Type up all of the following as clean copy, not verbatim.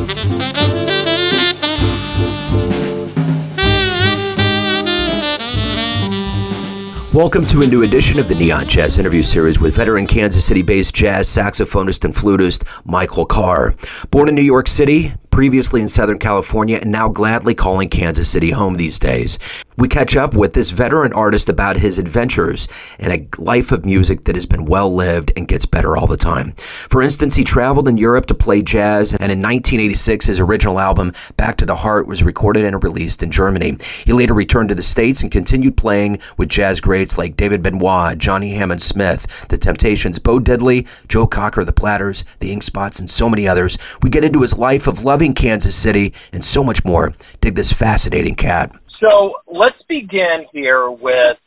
Welcome to a new edition of the Neon Jazz interview series with veteran Kansas City-based jazz saxophonist and flutist Mikole Kaar. Born in New York City, previously in Southern California, and now gladly calling Kansas City home these days. We catch up with this veteran artist about his adventures and a life of music that has been well lived and gets better all the time. For instance, he traveled in Europe to play jazz, and in 1986 his original album, Back to the Heart, was recorded and released in Germany. He later returned to the States and continued playing with jazz greats like David Benoit, Hammond Smith, The Temptations, Bo Diddley, Joe Cocker, the Platters, the Inkspots, and so many others. We get into his life of loving Kansas City and so much more. Dig this fascinating cat. So let's begin here with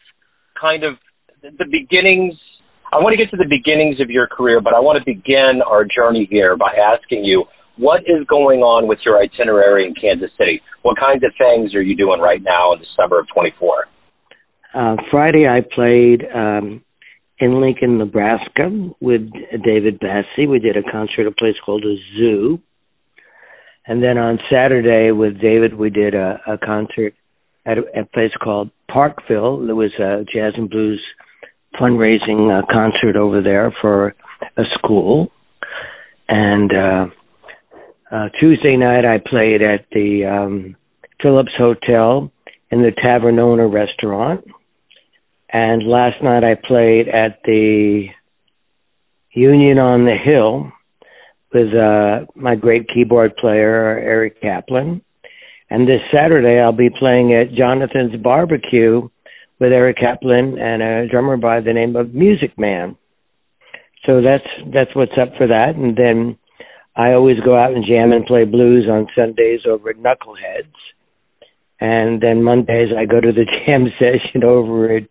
kind of the beginnings. I want to get to the beginnings of your career, but I want to begin our journey here by asking you, what is going on with your itinerary in Kansas City? What kinds of things are you doing right now in the summer of 24? Friday I played in Lincoln, Nebraska with David Benoit. We did a concert at a place called a Zoo. And then on Saturday with David, we did a concert at a place called Parkville. There was a jazz and blues fundraising concert over there for a school. And Tuesday night I played at the Phillips Hotel in the Tavernona restaurant. And last night I played at the Union on the Hill with my great keyboard player, Eric Kaplan. And this Saturday, I'll be playing at Jonathan's Barbecue with Eric Kaplan and a drummer by the name of Music Man. So that's what's up for that. And then I always go out and jam and play blues on Sundays over at Knuckleheads. And then Mondays, I go to the jam session over at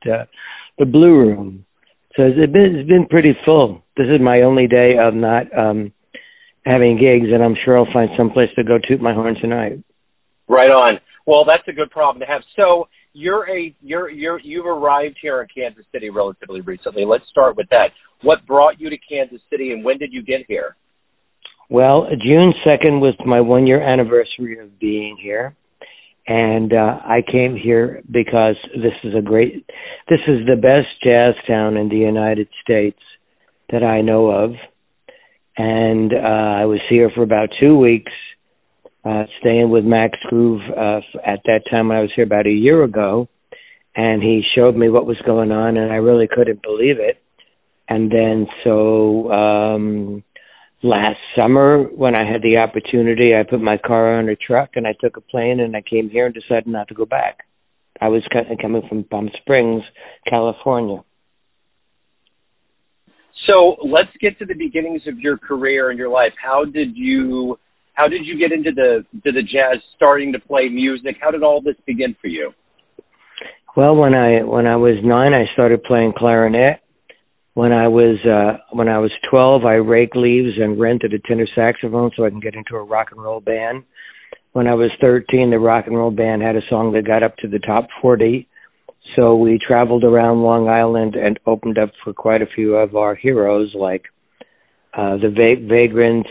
the Blue Room. So it's been pretty full. This is my only day of not having gigs, and I'm sure I'll find some place to go toot my horn tonight. Right on. Well, that's a good problem to have. So you've arrived here in Kansas City relatively recently. Let's start with that. What brought you to Kansas City, and when did you get here? Well, June 2nd was my 1-year anniversary of being here, and I came here because this is the best jazz town in the United States that I know of. And I was here for about 2 weeks, staying with Max Groove at that time when I was here about a year ago. And he showed me what was going on, and I really couldn't believe it. And then last summer, when I had the opportunity, I put my car on a truck, and I took a plane, and I came here and decided not to go back. I was coming from Palm Springs, California. So let's get to the beginnings of your career and your life. How did you get into the jazz, starting to play music? How did all this begin for you? Well, when I was 9, I started playing clarinet. When I was 12, I raked leaves and rented a tenor saxophone so I can get into a rock and roll band. When I was 13, the rock and roll band had a song that got up to the top 40. So we traveled around Long Island and opened up for quite a few of our heroes, like the Vagrants.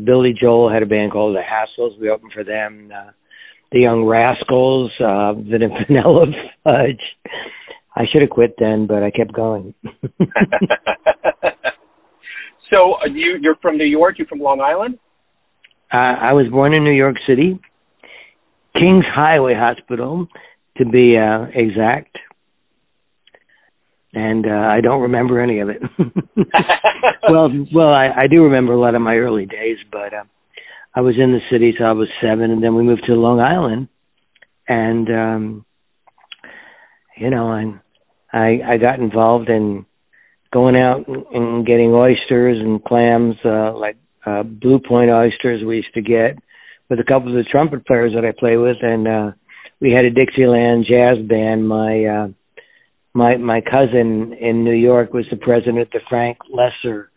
Billy Joel had a band called the Hassles. We opened for them. The Young Rascals, the Vanilla Fudge. I should have quit then, but I kept going. So you're from New York? You're from Long Island? I was born in New York City, Kings Highway Hospital, to be exact. And I don't remember any of it. Well, I do remember a lot of my early days, but I was in the city till I was 7, and then we moved to Long Island. And, I got involved in going out and getting oysters and clams, like Blue Point oysters we used to get with a couple of the trumpet players that I play with, and we had a Dixieland jazz band. My cousin in New York was the president of the Frank Lesser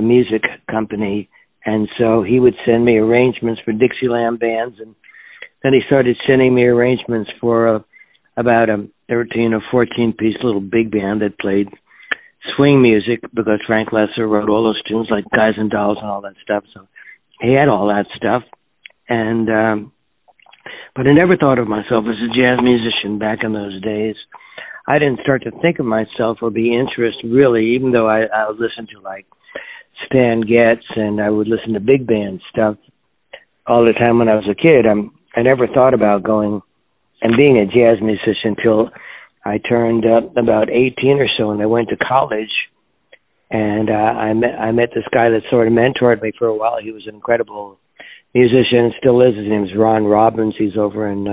music company, and so he would send me arrangements for Dixieland bands, and then he started sending me arrangements for about a 13 or 14-piece little big band that played swing music, because Frank Lesser wrote all those tunes like Guys and Dolls and all that stuff. So he had all that stuff. And but I never thought of myself as a jazz musician back in those days. I didn't start to think of myself or be interested really, even though I would listen to like Stan Getz and I would listen to big band stuff all the time when I was a kid. I never thought about going and being a jazz musician until I turned about 18 or so, and I went to college. And I met this guy that sort of mentored me for a while. He was an incredible musician, still is. His name's Ron Robbins. He's over in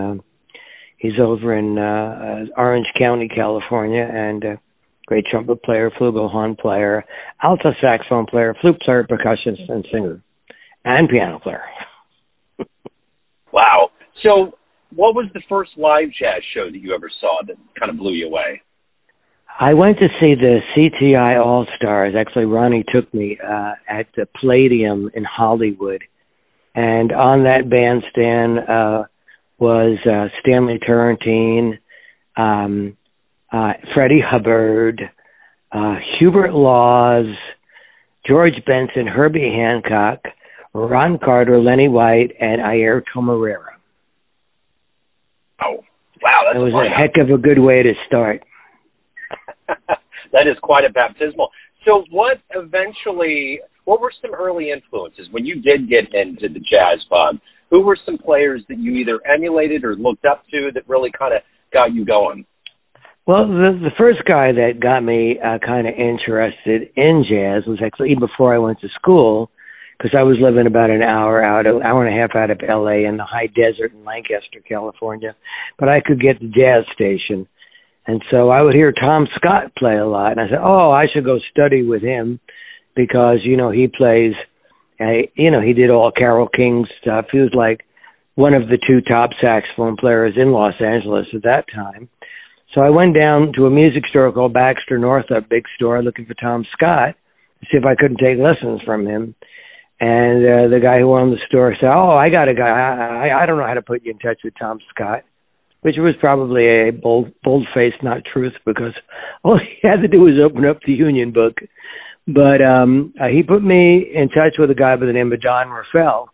Orange County, California, and great trumpet player, flugelhorn player, alto saxophone player, flute player, percussionist, and singer, and piano player. Wow. So what was the first live jazz show that you ever saw that kind of blew you away? I went to see the CTI All-Stars. Actually, Ronnie took me at the Palladium in Hollywood. And on that bandstand was Stanley Turrentine, Freddie Hubbard, Hubert Laws, George Benson, Herbie Hancock, Ron Carter, Lenny White, and Airto Moreira. Oh, wow. It was a heck of a good way to start. That is quite a baptismal. So what were some early influences when you did get into the jazz bug? Who were some players that you either emulated or looked up to that really kind of got you going? Well, the first guy that got me kind of interested in jazz was actually before I went to school, because I was living about an hour and a half out of L.A. in the high desert in Lancaster, California. But I could get the jazz station. And so I would hear Tom Scott play a lot. And I said, oh, I should go study with him because, he plays, he did all Carole King stuff. He was like one of the two top saxophone players in Los Angeles at that time. So I went down to a music store called Baxter Northup, big store, looking for Tom Scott to see if I couldn't take lessons from him. And the guy who owned the store said, oh, I got a guy. I don't know how to put you in touch with Tom Scott, which was probably a bold-faced not truth because all he had to do was open up the Union book. But he put me in touch with a guy by the name of Don Raffel.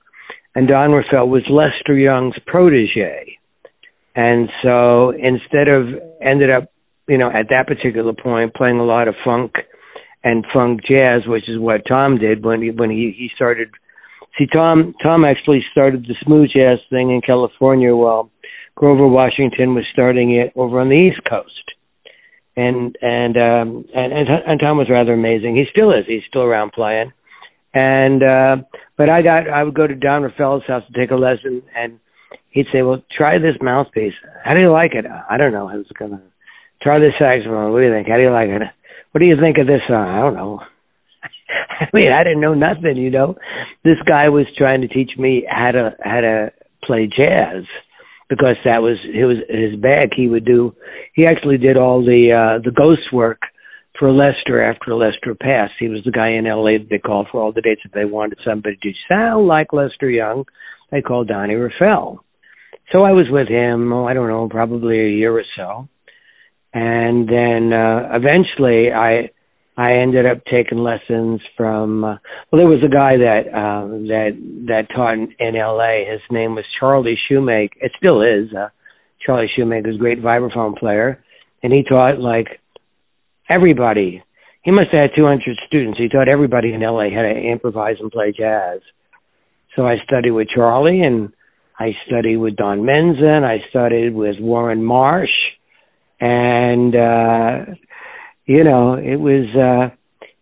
And Don Raffel was Lester Young's protege. And so ended up, at that particular point, playing a lot of funk and funk jazz, which is what Tom did when he started. See, Tom actually started the smooth jazz thing in California while Grover Washington was starting it over on the East Coast. And Tom was rather amazing. He still is. He's still around playing. And but I would go to Don Raffel's house to take a lesson, and he'd say, well, try this mouthpiece. How do you like it? I don't know. I was going to try this saxophone. What do you think? How do you like it? What do you think of this song? I don't know. I mean, I didn't know nothing, This guy was trying to teach me how to play jazz because that was his bag. He actually did all the ghost work for Lester after Lester passed. He was the guy in L.A. that they called for all the dates if they wanted somebody to sound like Lester Young. They called Donnie Raffel. So I was with him, I don't know, probably a year or so. And then eventually I ended up taking lessons from, there was a guy that taught in L.A. His name was Charlie Shoemaker. It still is. Charlie Shoemaker's a great vibraphone player. And he taught like everybody. He must have had 200 students. He taught everybody in L.A. how to improvise and play jazz. So I studied with Charlie, and I studied with Don Menza, I studied with Warren Marsh, and it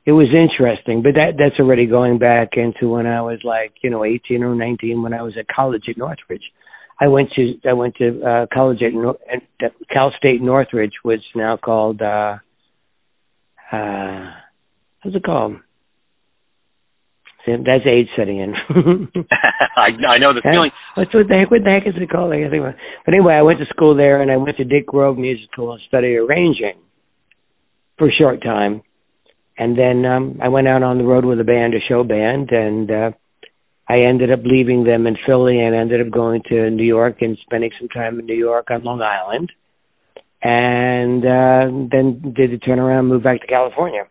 was interesting. But that's already going back into when I was 18 or 19 when I was at college at Northridge. I went to college at Cal State Northridge, which is now called what's it called? That's age setting in. I know the feeling. What the heck is it called? But anyway, I went to school there, and I went to Dick Grove Music School and studied arranging for a short time. And then I went out on the road with a show band, and I ended up leaving them in Philly and ended up going to New York and spending some time in New York on Long Island. And then did the turnaround, moved back to California.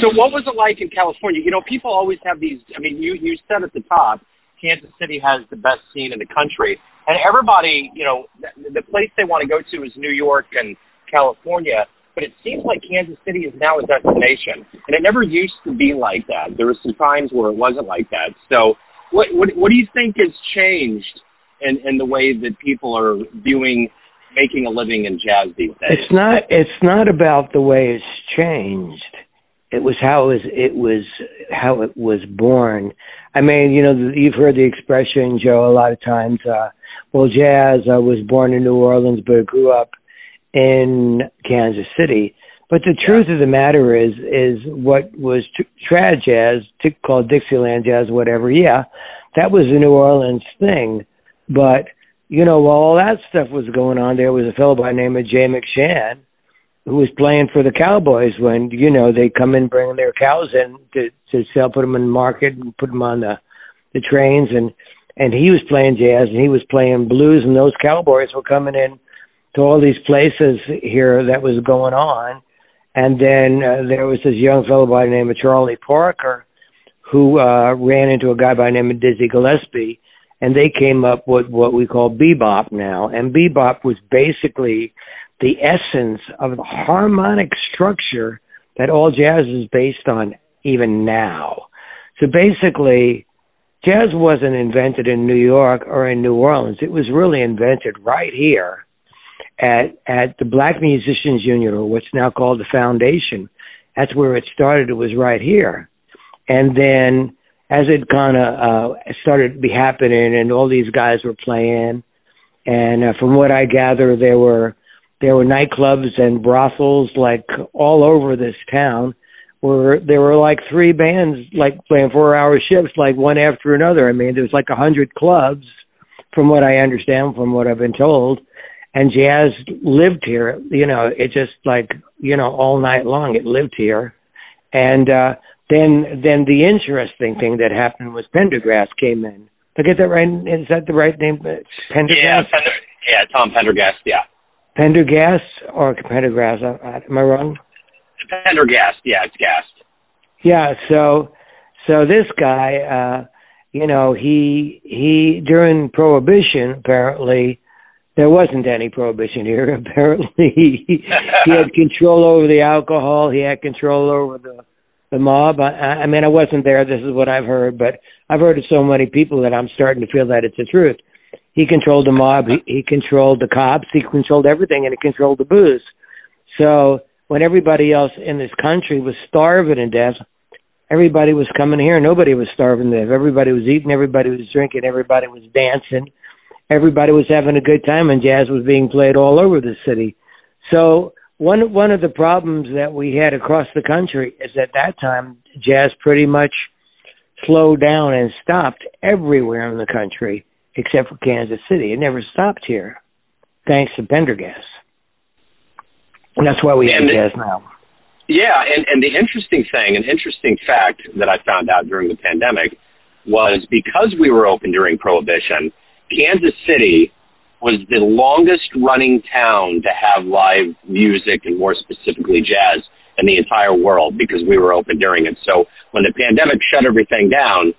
So what was it like in California? People always have these, you said at the top, Kansas City has the best scene in the country. And everybody, you know, the place they want to go to is New York and California, but it seems like Kansas City is now a destination. And it never used to be like that. There were some times where it wasn't like that. So what do you think has changed in the way that people are viewing making a living in jazz these days? It's not about the way it's changed. It was how it was born. I mean, you know, you've heard the expression, Joe, a lot of times. Well, jazz was born in New Orleans, but it grew up in Kansas City. But the truth of the matter is what was trad jazz, called Dixieland jazz, whatever. Yeah, that was a New Orleans thing. But you know, while all that stuff was going on, there was a fellow by the name of Jay McShann who was playing for the Cowboys when, you know, they come in bringing their cows in to sell, put them in the market and put them on the trains. And he was playing jazz and he was playing blues, and those Cowboys were coming in to all these places here that was going on. And then there was this young fellow by the name of Charlie Parker who ran into a guy by the name of Dizzy Gillespie. And they came up with what we call bebop now. And bebop was basically the essence of the harmonic structure that all jazz is based on even now. So basically, jazz wasn't invented in New York or in New Orleans. It was really invented right here at the Black Musicians Union, or what's now called the Foundation. That's where it started. It was right here. And then as it kind of started to be happening, and all these guys were playing, and from what I gather, there were nightclubs and brothels like all over this town, where there were like 3 bands like playing 4-hour shifts, like one after another. I mean, there was like 100 clubs, from what I understand, from what I've been told, and jazz lived here. You know, it just like, you know, all night long it lived here, and Then the interesting thing that happened was Pendergrass came in. Did I get that right? Is that the right name? Pendergrass? Yeah, Tom Pendergast, yeah. Pendergrass or Pendergrass? Am I wrong? Pendergast, yeah, it's Gast. Yeah, so this guy, you know, he during Prohibition, apparently, there wasn't any Prohibition here. Apparently, he had control over the alcohol. He had control over the mob. I mean, I wasn't there. This is what I've heard, but I've heard of so many people that I'm starting to feel that it's the truth. He controlled the mob. He controlled the cops. He controlled everything, and he controlled the booze. So when everybody else in this country was starving to death, everybody was coming here. Nobody was starving to death. Everybody was eating. Everybody was drinking. Everybody was dancing. Everybody was having a good time, and jazz was being played all over the city. So one of the problems that we had across the country is at that time, jazz pretty much slowed down and stopped everywhere in the country except for Kansas City. It never stopped here, thanks to Pendergast. And that's why we have jazz now. Yeah, and the interesting thing, an interesting fact that I found out during the pandemic was because we were open during Prohibition, Kansas City was the longest running town to have live music, and more specifically jazz, in the entire world, because we were open during it. So when the pandemic shut everything down,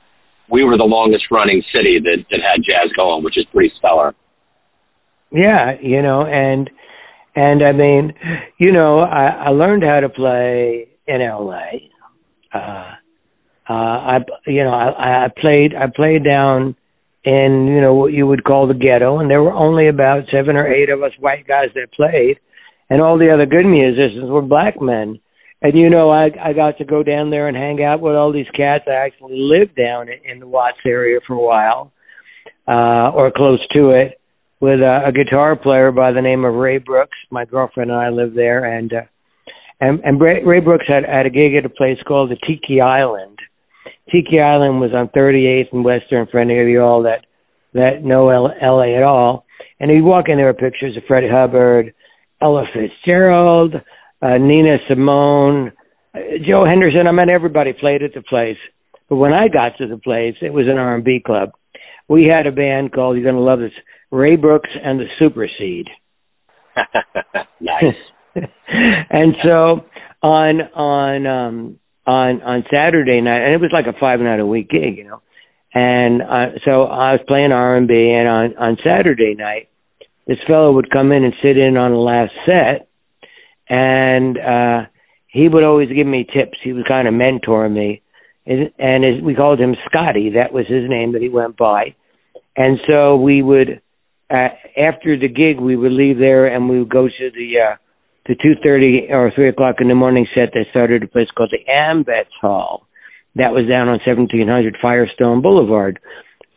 we were the longest running city that had jazz going, which is pretty stellar. Yeah, you know, and I mean, you know, I learned how to play in LA. I played down in, you know, what you would call the ghetto, and there were only about 7 or 8 of us white guys that played, and all the other good musicians were black men. And, you know, I got to go down there and hang out with all these cats. I actually lived down in the Watts area for a while, or close to it, with a guitar player by the name of Ray Brooks. My girlfriend and I lived there, and Ray Brooks had a gig at a place called the Tiki Island. Tiki Island was on 38th and Western, for any of you all that know L.A. at all. And you walk in, there are pictures of Freddie Hubbard, Ella Fitzgerald, Nina Simone, Joe Henderson. I mean, everybody played at the place. But when I got to the place, it was an R&B club. We had a band called, you're going to love this, Ray Brooks and the Super Seed. Nice. And so on Saturday night, and it was like a 5-night-a-week gig, you know, And so I was playing R&B, and on Saturday night, this fellow would come in and sit in on the last set, and he would always give me tips. He would kind of mentor me, and we called him Scotty. That was his name that he went by. And so we would, after the gig, we would leave there, and we would go to the 2:30 or 3 o'clock in the morning set that started a place called the Ambets Hall. That was down on 1700 Firestone Boulevard.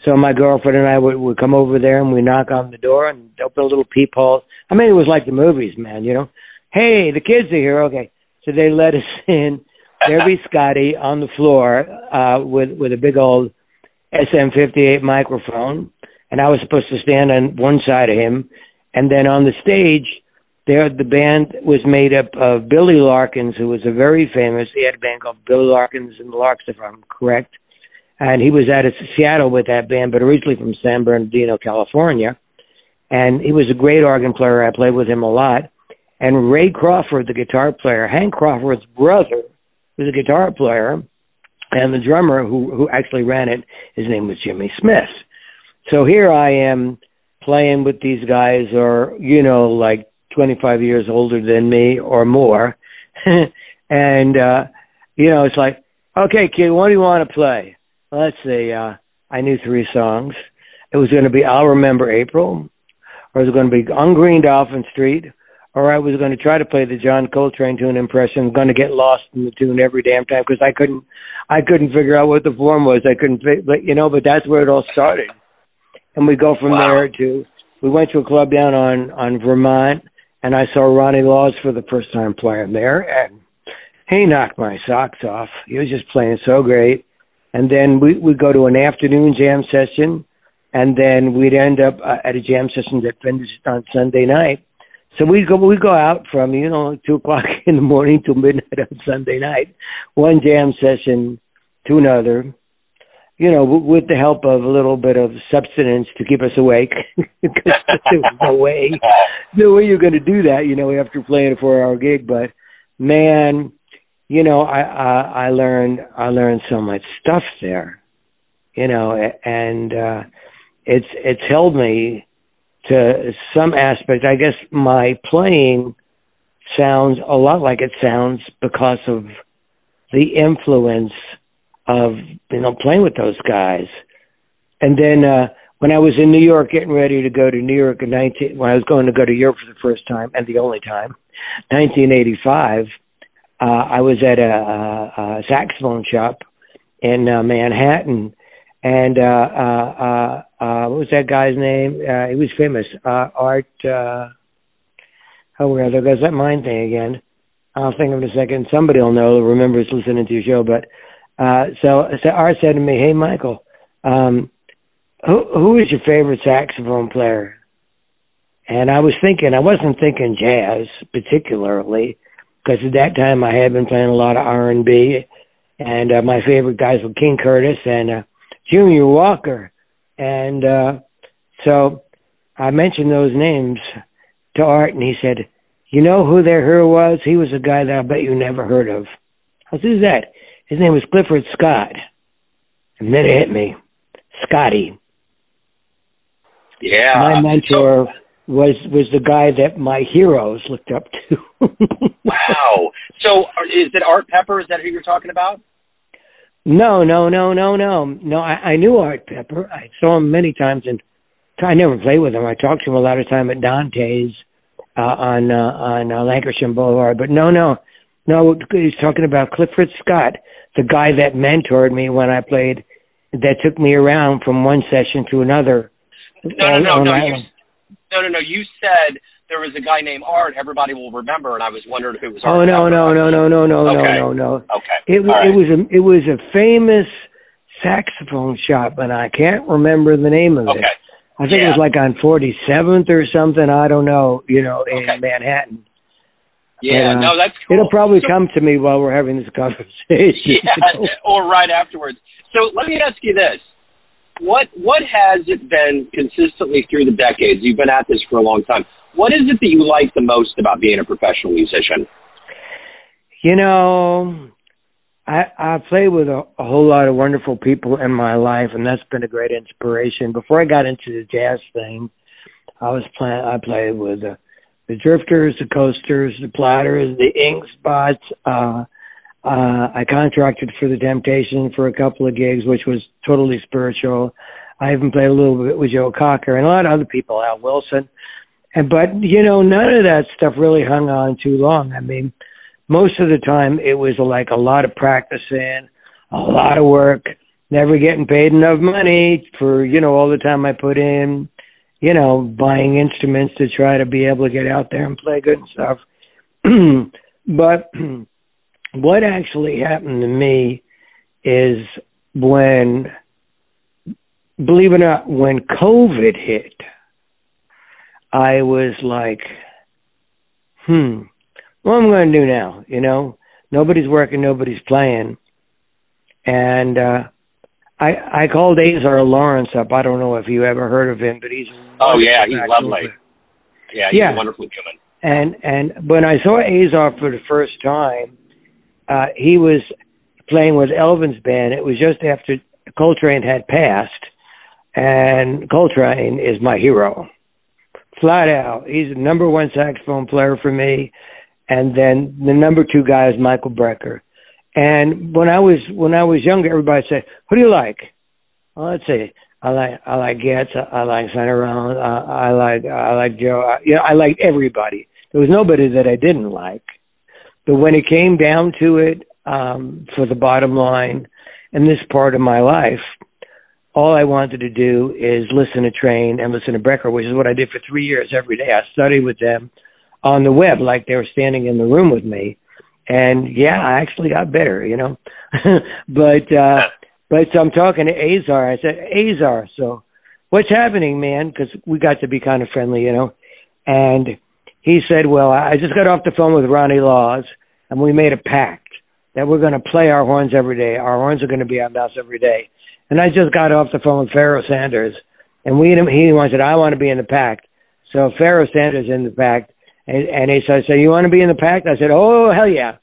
So my girlfriend and I would come over there, and we knock on the door and open a little peephole. I mean, it was like the movies, man, you know. Hey, the kids are here. Okay. So they let us in. There'd be Scotty on the floor with a big old SM58 microphone, and I was supposed to stand on one side of him. And then on the stage, the band was made up of Billy Larkins, who was a very famous, he had a band called Billy Larkins and the Larks, if I'm correct. And he was out of Seattle with that band, but originally from San Bernardino, California. And he was a great organ player. I played with him a lot. And Ray Crawford, the guitar player, Hank Crawford's brother, was a guitar player. And the drummer who actually ran it, his name was Jimmy Smith. So here I am playing with these guys who are, you know, like 25 years older than me or more. And, you know, it's like, okay, kid, what do you want to play? Let's see. I knew 3 songs. It was going to be I'll Remember April, or it was going to be On Green Dolphin Street, or I was going to try to play the John Coltrane tune impression, going to get lost in the tune every damn time because I couldn't figure out what the form was. I couldn't, you know, but that's where it all started. And we go from there we went to a club down on Vermont, and I saw Ronnie Laws for the first time playing there, and he knocked my socks off. He was just playing so great. And then we'd go to an afternoon jam session, and then we'd end up at a jam session that finished on Sunday night. So we'd go out from, you know, 2 o'clock in the morning till midnight on Sunday night, one jam session to another, you know, with the help of a little bit of substance to keep us awake. Because there was no way you're going to do that, you know, after playing a 4-hour gig. But, man, you know, I learned so much stuff there, you know, and it's held me to some aspect. I guess my playing sounds a lot like it sounds because of the influence of, you know, playing with those guys. And then when I was in New York, getting ready to go to New York when I was going to go to Europe for the first time and the only time, 1985. I was at a saxophone shop in Manhattan, and what was that guy's name? He was famous. Art. Oh, there goes that mind thing again. I'll think of it in a second. Somebody will know, remembers listening to your show. But so Art said to me, "Hey, Michael, who is your favorite saxophone player?" And I wasn't thinking jazz particularly, because at that time I had been playing a lot of R&B, and my favorite guys were King Curtis and Junior Walker. And so I mentioned those names to Art, and he said, "You know who their hero was? He was a guy that I bet you never heard of." I said, "Who's that?" His name was Clifford Scott. And then it hit me. Scotty. Yeah. My mentor was the guy that my heroes looked up to. Wow. So is it Art Pepper? Is that who you're talking about? No. No, I knew Art Pepper. I saw him many times, and I never played with him. I talked to him a lot of time at Dante's on Lancashire Boulevard. But no, he's talking about Clifford Scott, the guy that mentored me when I played, that took me around from one session to another. No. You said there was a guy named Art. Everybody will remember, and I was wondering if it was Art. Oh, no. Okay. It was a famous saxophone shop, and I can't remember the name of it. Okay. I think it was like on 47th or something. I don't know. You know, in Manhattan. Yeah, no, that's cool. It'll probably come to me while we're having this conversation. Yeah, or right afterwards. So let me ask you this. What has it been consistently through the decades? You've been at this for a long time. What is it that you like the most about being a professional musician? You know, I played with a whole lot of wonderful people in my life, and that's been a great inspiration. Before I got into the jazz thing, I played with the Drifters, the Coasters, the Platters, the Inkspots. I contracted for the Temptations for a couple of gigs, which was totally spiritual. I even played a little bit with Joe Cocker and a lot of other people, Al Wilson. But, you know, none of that stuff really hung on too long. I mean, most of the time it was like a lot of practicing, a lot of work, never getting paid enough money for, you know, all the time I put in, you know, buying instruments to try to be able to get out there and play good and stuff. But what actually happened to me is when, believe it or not, when COVID hit, I was like, what am I going to do now? You know, nobody's working, nobody's playing. And I called Azar Lawrence up. I don't know if you ever heard of him, but he's... Oh, yeah, he's lovely. Yeah, he's a wonderful human. And when I saw Azar for the first time, he was playing with Elvin's band. It was just after Coltrane had passed, and Coltrane is my hero. Flat out. He's the number one saxophone player for me, and then the number two guy is Michael Brecker. And when I was younger, everybody said, "Who do you like?" Well, let's see. I like Getz. I like Santaron. I like Joe. I liked everybody. There was nobody that I didn't like. But when it came down to it, for the bottom line, in this part of my life, all I wanted to do is listen to Train and listen to Brecker, which is what I did for 3 years every day. I studied with them on the web like they were standing in the room with me. And, yeah, I actually got better, you know. But so I'm talking to Azar. I said, Azar, so what's happening, man? Because we got to be kind of friendly, you know. And he said, well, I just got off the phone with Ronnie Laws, and we made a pact that we're going to play our horns every day. Our horns are going to be our mouths every day. And I just got off the phone with Pharoah Sanders, and he wanted, I want to be in the pact. So Pharoah Sanders in the pact, and he said, so you want to be in the pact? I said, oh, hell yeah.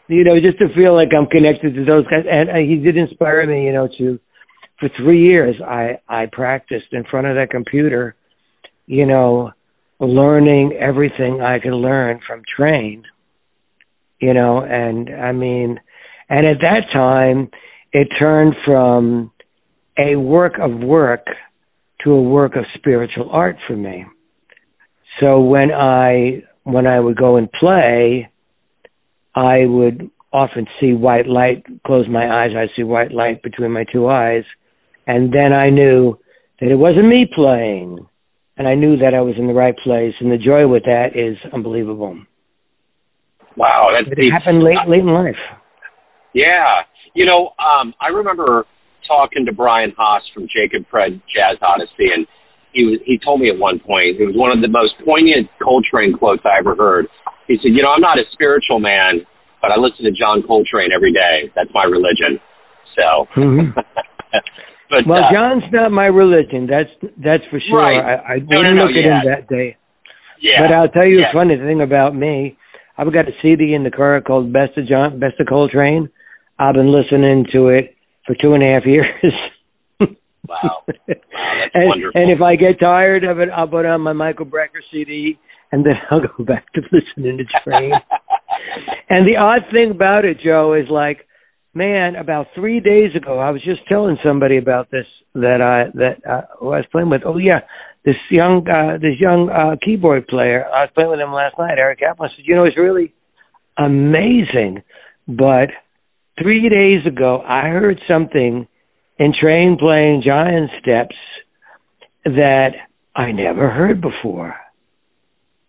You know, just to feel like I'm connected to those guys. And he did inspire me, you know, for 3 years, I practiced in front of that computer, you know, learning everything I could learn from Train, you know, and I mean, and at that time, it turned from a work of work to a work of spiritual art for me. So when I would go and play, I would often see white light, close my eyes, I'd see white light between my two eyes, and then I knew that it wasn't me playing, and I knew that I was in the right place, and the joy with that is unbelievable. Wow. It happened late in life. Yeah. You know, I remember talking to Brian Haas from Jacob Fred Jazz Odyssey, and he told me at one point, it was one of the most poignant Coltrane quotes I ever heard. He said, you know, I'm not a spiritual man, but I listen to John Coltrane every day. That's my religion. So. But, well, John's not my religion. That's for sure. Right. I didn't look at him that day. Yeah. But I'll tell you a funny thing about me. I've got a CD in the car called Best of Coltrane. I've been listening to it for 2.5 years. Wow. That's wonderful. And if I get tired of it, I'll put on my Michael Brecker CD, and then I'll go back to listening to Train. And the odd thing about it, Joe, is like, man, about 3 days ago, I was just telling somebody about this who I was playing with. Oh yeah, this young keyboard player. I was playing with him last night, Eric Kaplan. I said, you know, it's really amazing. But 3 days ago, I heard something in Train playing Giant Steps that I never heard before.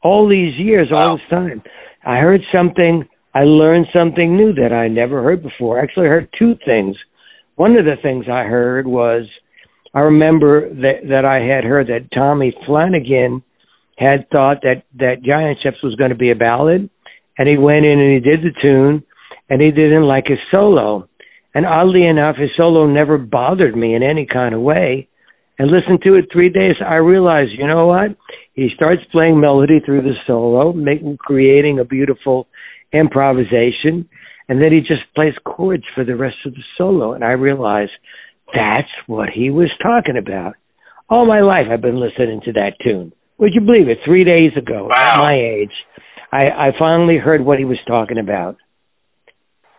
All these years, all this time, I heard something. I learned something new that I never heard before. Actually, I heard two things. One of the things I heard was, I remember that I had heard that Tommy Flanagan had thought that Giant Steps was going to be a ballad, and he went in and he did the tune, and he didn't like his solo. And oddly enough, his solo never bothered me in any kind of way. And listening to it 3 days, I realized, you know what? He starts playing melody through the solo, creating a beautiful improvisation, and then he just plays chords for the rest of the solo. And I realized that's what he was talking about. All my life I've been listening to that tune. Would you believe it? 3 days ago, wow. At my age, I finally heard what he was talking about.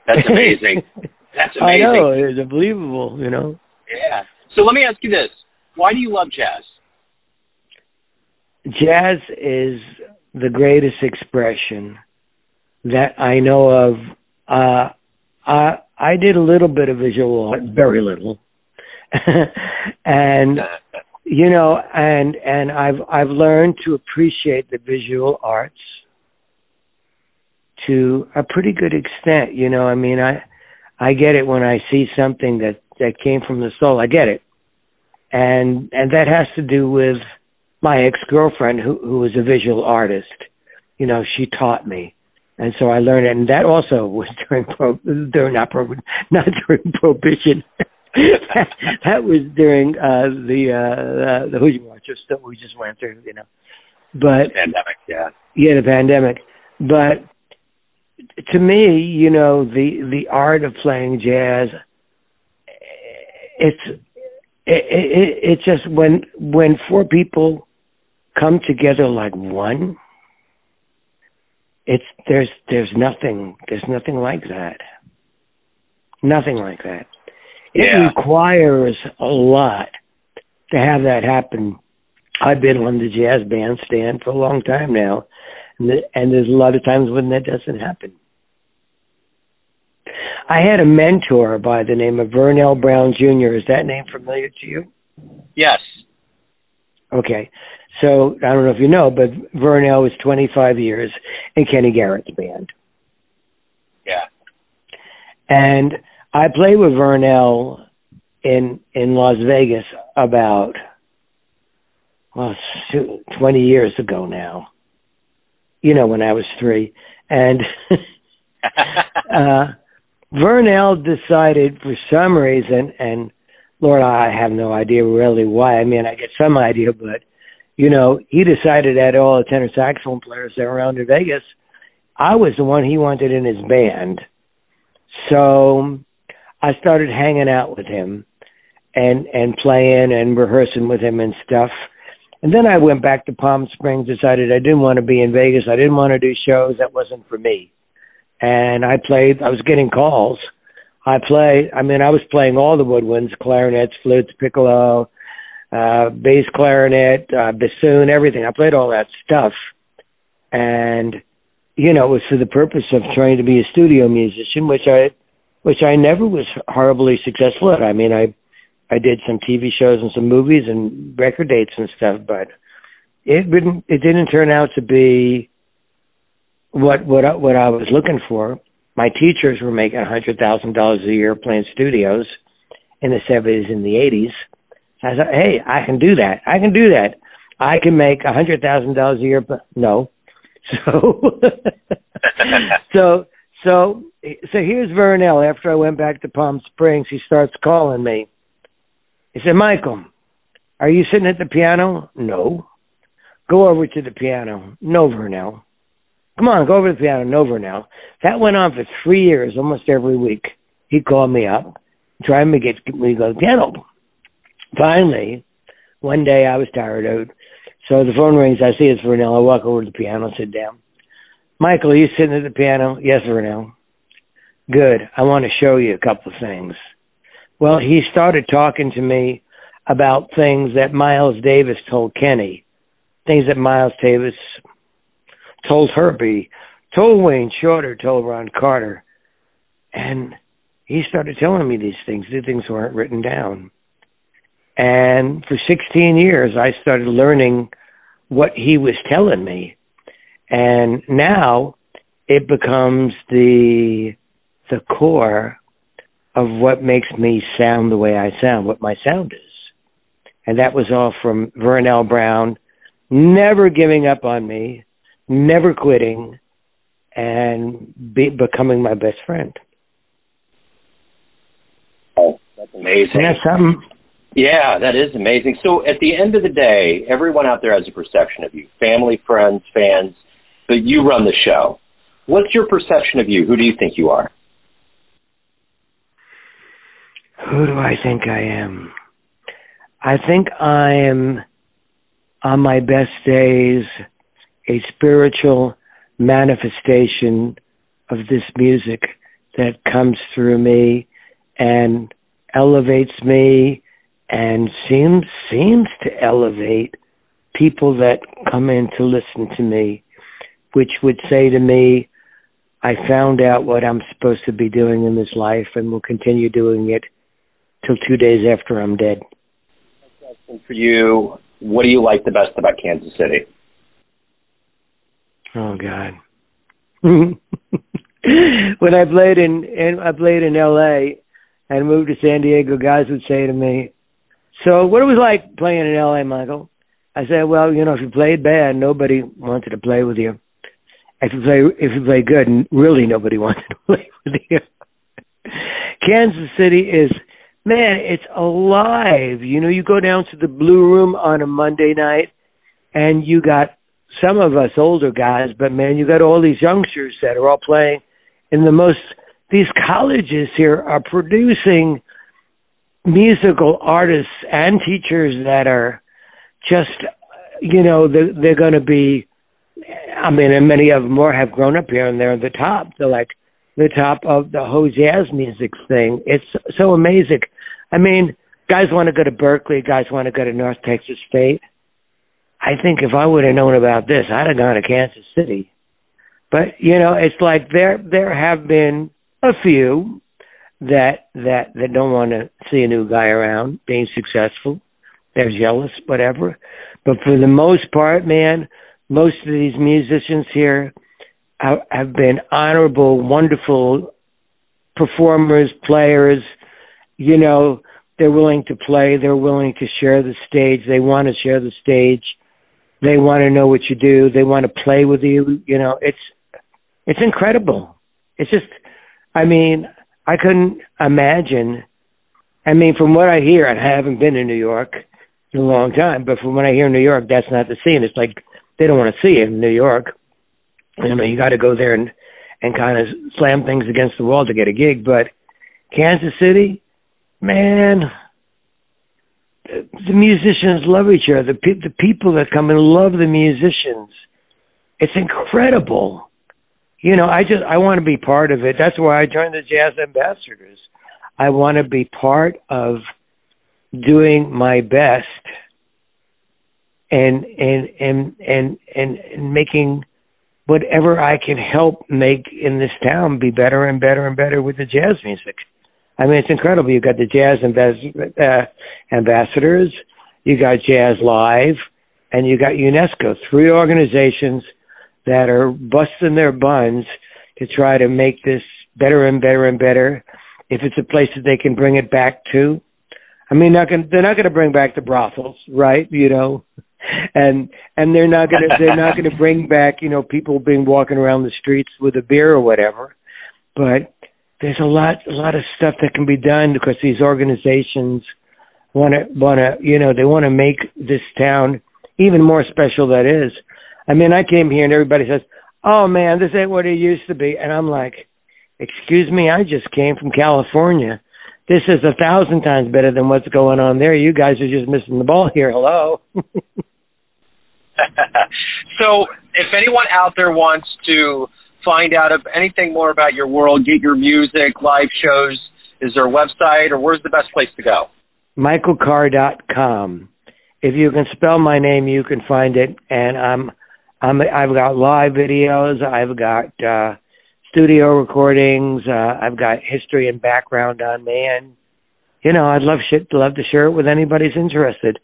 That's amazing. That's amazing. I know. It's unbelievable, you know. Yeah. So let me ask you this. Why do you love jazz? Jazz is the greatest expression that I know of. I did a little bit of visual art, very little. And you know, and I've learned to appreciate the visual arts to a pretty good extent. You know, I mean, I get it when I see something that came from the soul. I get it, and that has to do with my ex-girlfriend who was a visual artist. You know, she taught me, and so I learned it. And that also was not during Prohibition. that was during the Hoosier stuff we just went through, you know. But pandemic, yeah, the pandemic. But to me, you know, the art of playing jazz, it's just when four people come together like one. There's nothing like that. Nothing like that. It requires a lot to have that happen. I've been on the jazz bandstand for a long time now, and there's a lot of times when that doesn't happen. I had a mentor by the name of Vernell Brown Jr. Is that name familiar to you? Yes. Okay. So, I don't know if you know, but Vernell was 25 years in Kenny Garrett's band. Yeah. And I played with Vernell in Las Vegas about 20 years ago now. You know, when I was 3. And Vernell decided for some reason, and Lord, I have no idea really why. I mean, I get some idea, but, you know, he decided that all the tenor saxophone players that were around in Vegas, I was the one he wanted in his band. So I started hanging out with him and playing and rehearsing with him and stuff. And then I went back to Palm Springs, decided I didn't want to be in Vegas. I didn't want to do shows. That wasn't for me. And I was getting calls. I was playing all the woodwinds, clarinets, flutes, piccolo, bass clarinet, bassoon, everything. I played all that stuff. And, you know, it was for the purpose of trying to be a studio musician, which I never was horribly successful at. I mean, I did some TV shows and some movies and record dates and stuff, but it didn't turn out to be what I was looking for. My teachers were making $100,000 a year playing studios in the 70s and the 80s. I thought, hey, I can do that. I can make $100,000 a year, but no. So here's Vernell. After I went back to Palm Springs, he starts calling me. He said, Michael, are you sitting at the piano? No. Go over to the piano. No, Vernell. Come on, go over to the piano. No, Vernell. That went on for 3 years, almost every week. He'd call me up, trying to get me to go to the piano. Finally, one day I was tired out. So the phone rings. I see it's Vernell. I walk over to the piano, sit down. Michael, are you sitting at the piano? Yes, Vernell. Good. I want to show you a couple of things. Well, he started talking to me about things that Miles Davis told Kenny, things that Miles Davis told Herbie, told Wayne Shorter, told Ron Carter. And he started telling me these things. These things weren't written down. And for 16 years, I started learning what he was telling me. And now it becomes the core of what makes me sound the way I sound, what my sound is. And that was all from Vernell Brown, never giving up on me, never quitting, and becoming my best friend. Oh, that's amazing. And that's something. Yeah, that is amazing. So at the end of the day, everyone out there has a perception of you, family, friends, fans, but you run the show. What's your perception of you? Who do you think you are? Who do I think I am? I think I am, on my best days, a spiritual manifestation of this music that comes through me and elevates me and seems to elevate people that come in to listen to me, which would say to me, I found out what I'm supposed to be doing in this life and will continue doing it till 2 days after I'm dead. Question for you, what do you like the best about Kansas City? Oh God. When I played in LA and moved to San Diego, guys would say to me, so what it was like playing in LA, Michael? I said, well, you know, if you played bad, nobody wanted to play with you. If you play good, really nobody wanted to play with you. Kansas City is, man, it's alive. You know, you go down to the Blue Room on a Monday night, and you got some of us older guys, but man, you got all these youngsters that are all playing in these colleges here are producing musical artists and teachers that are just, you know, they're going to be, I mean, and many of them more have grown up here and they're the top. They're like the top of the whole jazz music thing. It's so amazing. I mean, guys want to go to Berkeley, guys want to go to North Texas State. I think if I would have known about this, I'd have gone to Kansas City. But, you know, it's like there have been a few that don't want to see a new guy around being successful. They're jealous, whatever. But for the most part, man, most of these musicians here have been honorable, wonderful performers, players. You know, they're willing to play. They're willing to share the stage. They want to share the stage. They want to know what you do. They want to play with you. You know, it's incredible. It's just, I mean, I couldn't imagine. I mean, from what I hear, I haven't been in New York in a long time, but from what I hear in New York, that's not the scene. It's like they don't want to see it in New York. You know, you got to go there and kind of slam things against the wall to get a gig. But Kansas City, man, the musicians love each other. The people that come and love the musicians. It's incredible. You know, I want to be part of it. That's why I joined the Jazz Ambassadors. I want to be part of doing my best and making whatever I can help make in this town be better and better and better with the jazz music. I mean, it's incredible. You got the Jazz Ambassadors, you got Jazz Live, and you got UNESCO, 3 organizations that are busting their buns to try to make this better and better and better. If it's a place that they can bring it back to, I mean, they're not going to bring back the brothels, right? You know, and they're not going to bring back, you know, people being walking around the streets with a beer or whatever. But there's a lot of stuff that can be done because these organizations want to, you know, they want to make this town even more special. That is, I mean, I came here and everybody says, "Oh man, this ain't what it used to be," and I'm like, "Excuse me, I just came from California. This is 1,000 times better than what's going on there. You guys are just missing the ball here. Hello." So if anyone out there wants to find out of anything more about your world, get your music, live shows, is there a website or where's the best place to go? MichaelKaar.com. If you can spell my name, you can find it. And I've got live videos. I've got studio recordings. I've got history and background on me, and you know, I'd love to share it with anybody who's interested.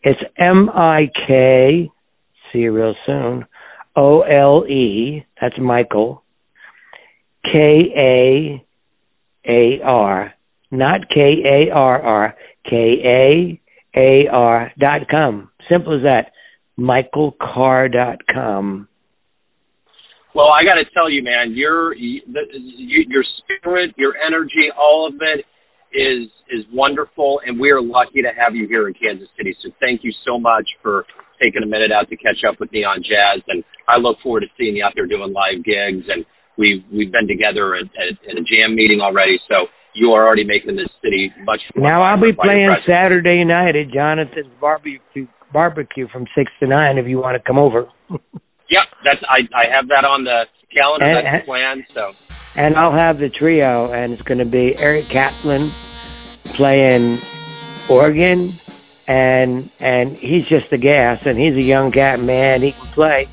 It's MIK, see you real soon, OLE, that's Michael, KAAR, not KARR, KAAR.com. Simple as that. MichaelKaar.com. Well, I got to tell you, man, your spirit, your energy, all of it is wonderful, and we are lucky to have you here in Kansas City. So thank you so much for taking a minute out to catch up with Neon Jazz, and I look forward to seeing you out there doing live gigs. And we've been together at a jam meeting already. So you are already making this city much more. Now I'll be playing Saturday night at Jonathan's barbecue from 6 to 9 if you want to come over. Yep, I have that on the calendar. That's the plan. So. And I'll have the trio, and it's going to be Eric Kaplan playing organ, and he's just a gas, and he's a young cat, man. He can play.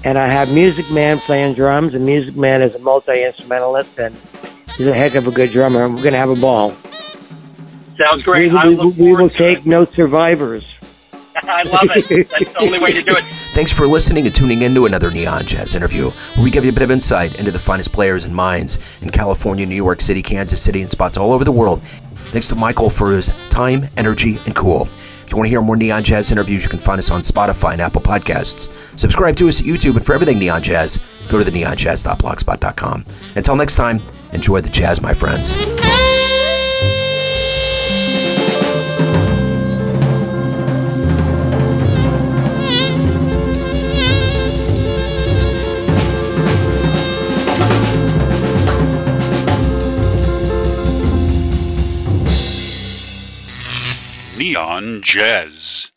And I have Music Man playing drums, and Music Man is a multi-instrumentalist, and he's a heck of a good drummer. We're going to have a ball. Sounds great. We will take no survivors. I love it. That's the only way to do it. Thanks for listening and tuning in to another Neon Jazz interview, where we give you a bit of insight into the finest players and minds in California, New York City, Kansas City, and spots all over the world. Thanks to Mikole for his time, energy, and cool. If you want to hear more Neon Jazz interviews, you can find us on Spotify and Apple Podcasts. Subscribe to us at YouTube, and for everything Neon Jazz, go to the neonjazz.blogspot.com. Until next time, enjoy the jazz, my friends. Neon Jazz.